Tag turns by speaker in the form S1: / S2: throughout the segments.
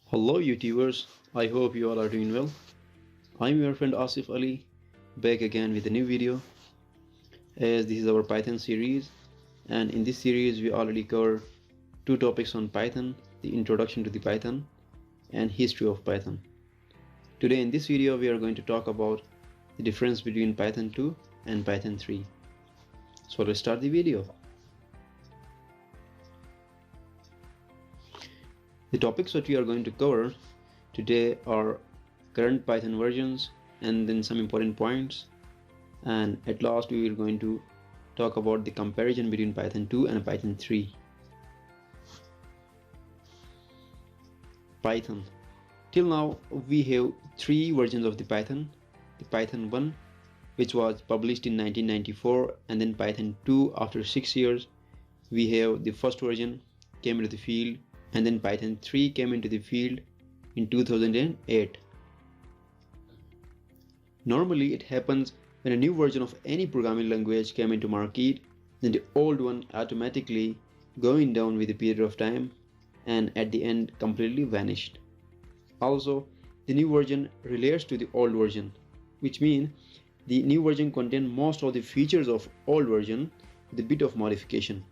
S1: Hello YouTubers, I hope you all are doing well. I'm your friend Asif Ali, back again with a new video, as this is our Python series, and in this series we already covered two topics on Python, the introduction to the Python and history of Python. Today in this video we are going to talk about the difference between Python 2 and Python 3. So let's start the video. The topics that we are going to cover today are current Python versions and then some important points, and at last we are going to talk about the comparison between Python 2 and Python 3. Python. Till now we have three versions of the Python 1, which was published in 1994, and then Python 2 after 6 years. We have the first version came into the field, and then Python 3 came into the field in 2008. Normally it happens when a new version of any programming language came into market, then the old one automatically going down with a period of time and at the end completely vanished. Also, the new version relates to the old version, which means the new version contains most of the features of old version with a bit of modification.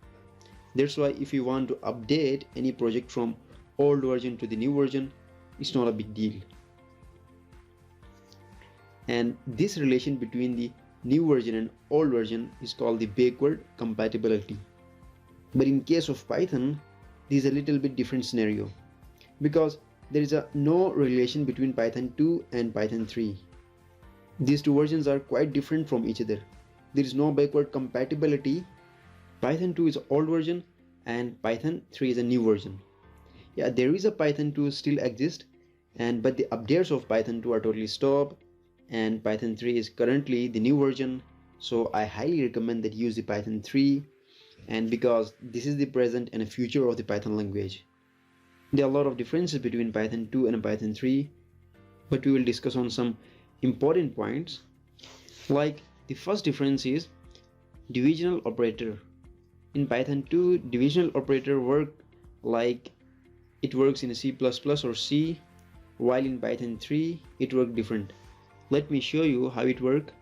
S1: That's why if you want to update any project from old version to the new version, it's not a big deal. And this relation between the new version and old version is called the backward compatibility. But in case of Python, this is a little bit different scenario, because there is no relation between Python 2 and Python 3. These two versions are quite different from each other. There is no backward compatibility. Python 2 is an old version and Python 3 is a new version. Yeah, there is a Python 2 still exists, but the updates of Python 2 are totally stopped, and Python 3 is currently the new version. So I highly recommend that you use the Python 3, and because this is the present and future of the Python language. There are a lot of differences between Python 2 and Python 3, but we will discuss on some important points. Like the first difference is divisional operator. In Python 2, divisional operator work like it works in C++ or C, while in Python 3 it works different. Let me show you how it works.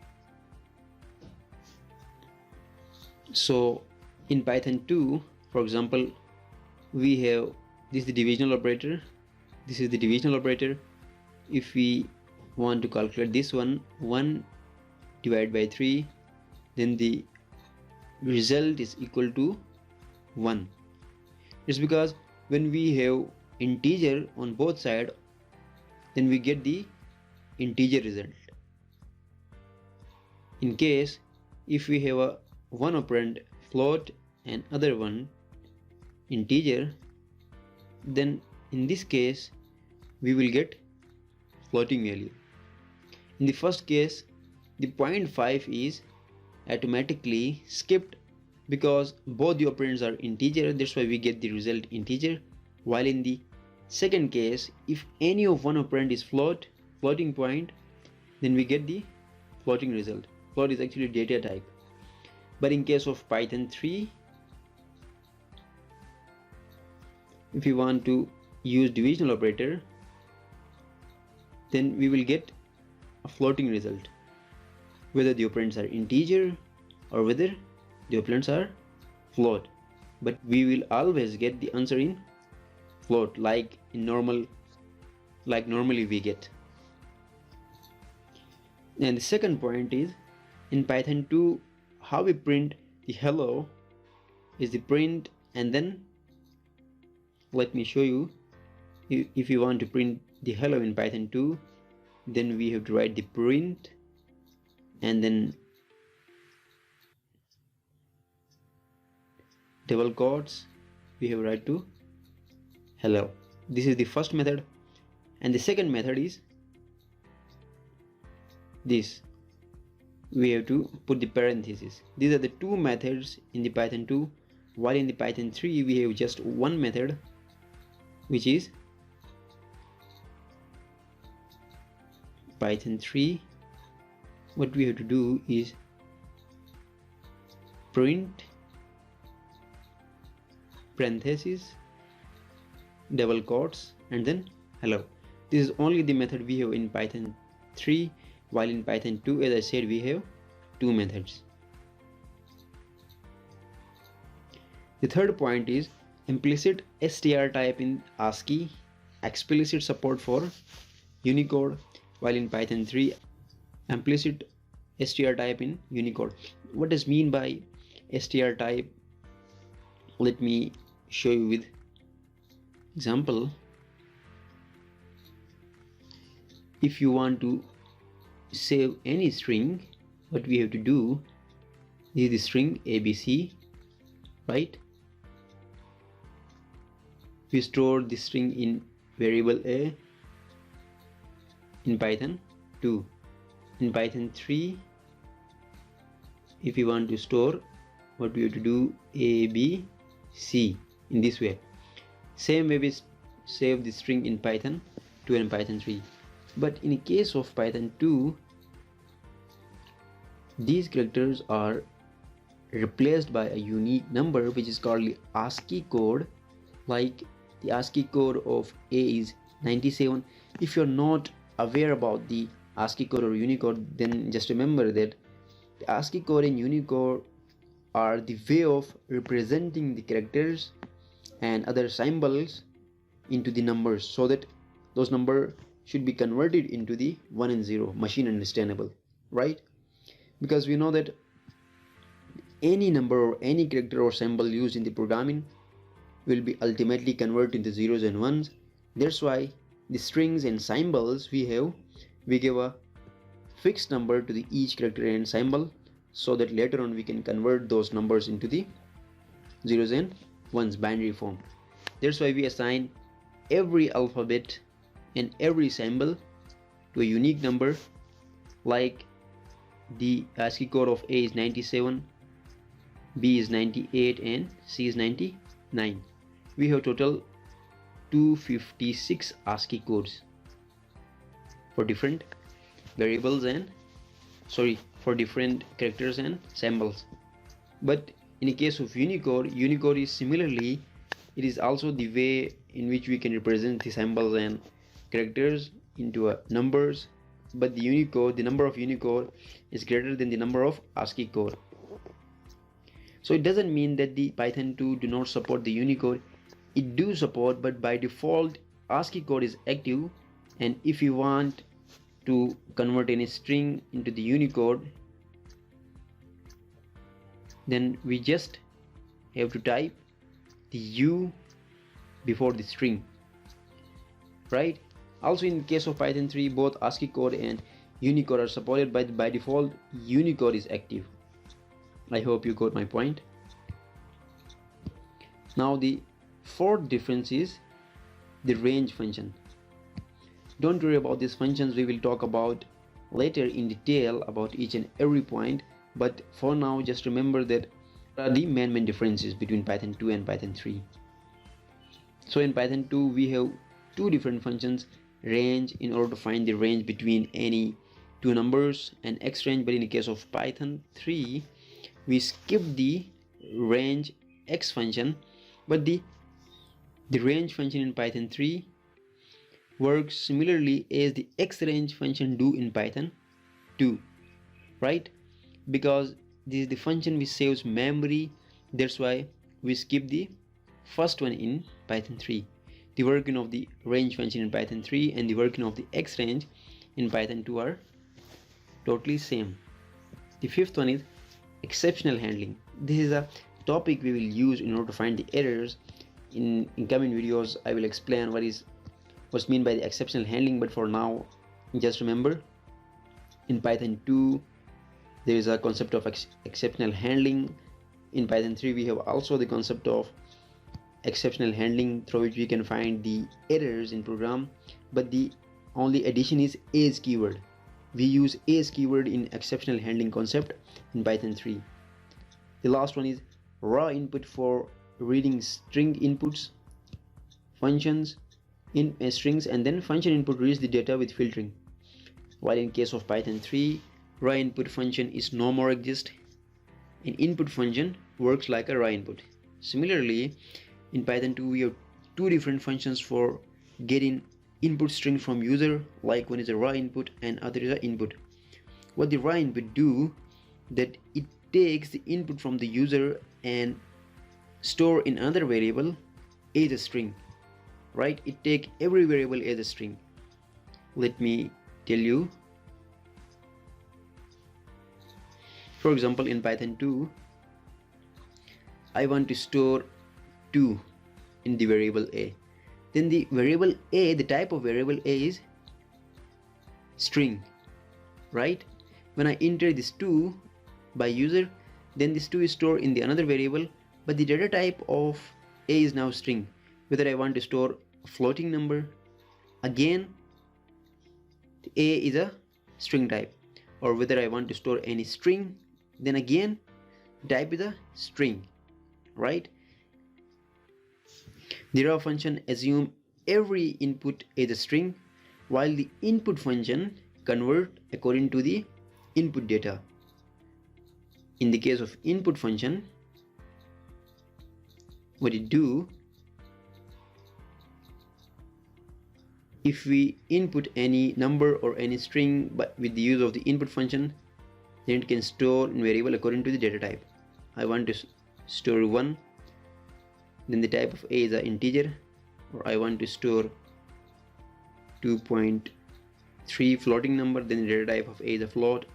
S1: So in Python 2, for example, we have this is the divisional operator. This is the divisional operator. If we want to calculate this one, 1 divided by 3, then the result is equal to 1. It's because when we have integer on both sides, then we get the integer result. In case if we have a one operand float and other one integer, then in this case we will get floating value. In the first case, the 0.5 is automatically skipped because both the operands are integer, that's why we get the result integer. While in the second case, if any of one operand is floating point, then we get the floating result. Float is actually data type. But in case of Python 3, if you want to use divisional operator, then we will get a floating result, whether the operands are integer or whether the operands are float. But we will always get the answer in float, like normally we get. And the second point is, in Python 2, how we print the hello is the print, and then let me show you. If you want to print the hello in Python 2, then we have to write the print and then double quotes, we have write to hello. This is the first method, and the second method is this. We have to put the parentheses. These are the two methods in the Python 2, while in the Python 3 we have just one method, which is Python 3 what we have to do is print parentheses, double quotes, and then hello. This is only the method we have in Python 3, while in Python 2, as I said, we have two methods. The third point is implicit str type in ASCII, explicit support for Unicode, while in Python 3, implicit str type in Unicode. What does mean by str type? Let me show you with example. If you want to save any string, what we have to do is the string ABC, right? We store the string in variable A in Python 2. In Python 3, if you want to store, what we have to do, A, B, C, in this way. Same way we save the string in Python 2 and Python 3. But in the case of Python 2, these characters are replaced by a unique number which is called the ASCII code. Like the ASCII code of A is 97. If you're not aware about the ASCII code or Unicode, then just remember that the ASCII code and Unicode are the way of representing the characters and other symbols into the numbers, so that those numbers should be converted into the 1 and 0, machine understandable, right? Because we know that any number or any character or symbol used in the programming will be ultimately converted into zeros and ones. That's why the strings and symbols we give a fixed number to the each character and symbol, so that later on we can convert those numbers into the zeros and ones binary form. That's why we assign every alphabet and every symbol to a unique number. Like the ASCII code of A is 97, B is 98, and C is 99. We have total 256 ASCII codes for different variables and for different characters and symbols. But in the case of Unicode is similarly, it is also the way in which we can represent the symbols and characters into numbers. But the number of Unicode is greater than the number of ASCII code. So it doesn't mean that the Python 2 do not support the Unicode. It do support, but by default ASCII code is active, and if you want to convert any string into the Unicode, then we just have to type the U before the string, right? Also, in case of Python 3, both ASCII code and Unicode are supported, but by default Unicode is active. I hope you got my point. Now the fourth difference is the range function. Don't worry about these functions, we will talk about later in detail about each and every point, but for now just remember that there are the main differences between Python 2 and Python 3. So in Python 2 we have two different functions, range in order to find the range between any two numbers, and xrange. But in the case of Python 3 we skip the range x function, but the range function in Python 3 works similarly as the xrange function do in Python 2, right? Because this is the function which saves memory, that's why we skip the first one in Python 3. The working of the range function in Python 3 and the working of the xrange in Python 2 are totally same. The fifth one is exceptional handling. This is a topic we will use in order to find the errors. In coming videos I will explain what's meant by the exceptional handling, but for now just remember, in Python 2 there is a concept of exceptional handling. In Python 3 we have also the concept of exceptional handling, through which we can find the errors in program, but the only addition is as keyword. We use as keyword in exceptional handling concept in Python 3. The last one is raw input for reading string inputs, functions in strings, and then function input reads the data with filtering. While in case of Python 3 raw input function is no more exist. An input function works like a raw input. Similarly, in Python 2 we have two different functions for getting input string from user, like one is a raw input and other is a input. What the raw input do, that it takes the input from the user and store in another variable as a string, right? It take every variable as a string. Let me tell you. For example, in Python 2 I want to store 2 in the variable a. Then the variable a, the type of variable a is string, right? When I enter this 2 by user, then this 2 is stored in the another variable, but the data type of a is now string. Whether I want to store a floating number, again a is a string type, or whether I want to store any string, then again type is a string, right? The raw function assume every input as a string, while the input function convert according to the input data. In the case of input function, what it do, if we input any number or any string but with the use of the input function, then it can store in variable according to the data type. I want to store 1, then the type of a is an integer, or I want to store 2.3 floating number, then the data type of a is a float.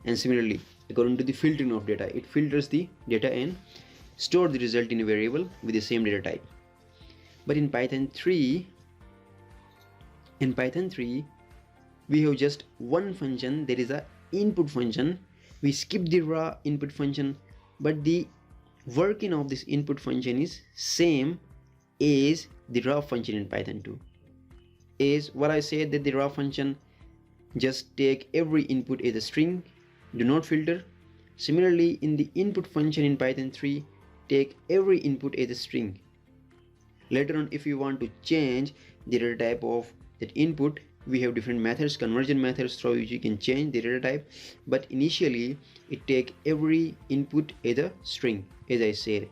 S1: And similarly, according to the filtering of data, it filters the data and store the result in a variable with the same data type. But in Python 3 we have just one function, that is a input function. We skip the raw input function, but the working of this input function is same as the raw function in Python 2. Is what I said, that the raw function just take every input as a string, do not filter. Similarly, in the input function in Python 3, take every input as a string. Later on, if you want to change the data type of that input, we have different methods, conversion methods, through which you can change the data type, but initially it take every input as a string, as I said.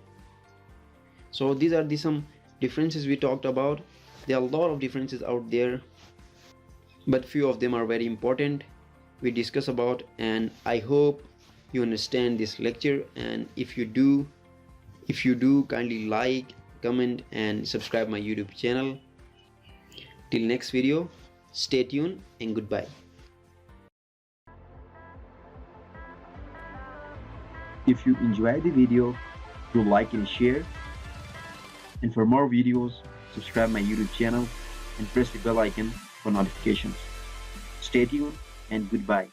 S1: So these are some differences we talked about. There are a lot of differences out there, but few of them are very important we discuss about, and I hope you understand this lecture. And if you do, kindly like, comment and subscribe my YouTube channel. Till next video, stay tuned and goodbye.
S2: If you enjoyed the video, do like and share. And for more videos, subscribe my YouTube channel and press the bell icon for notifications. Stay tuned and goodbye.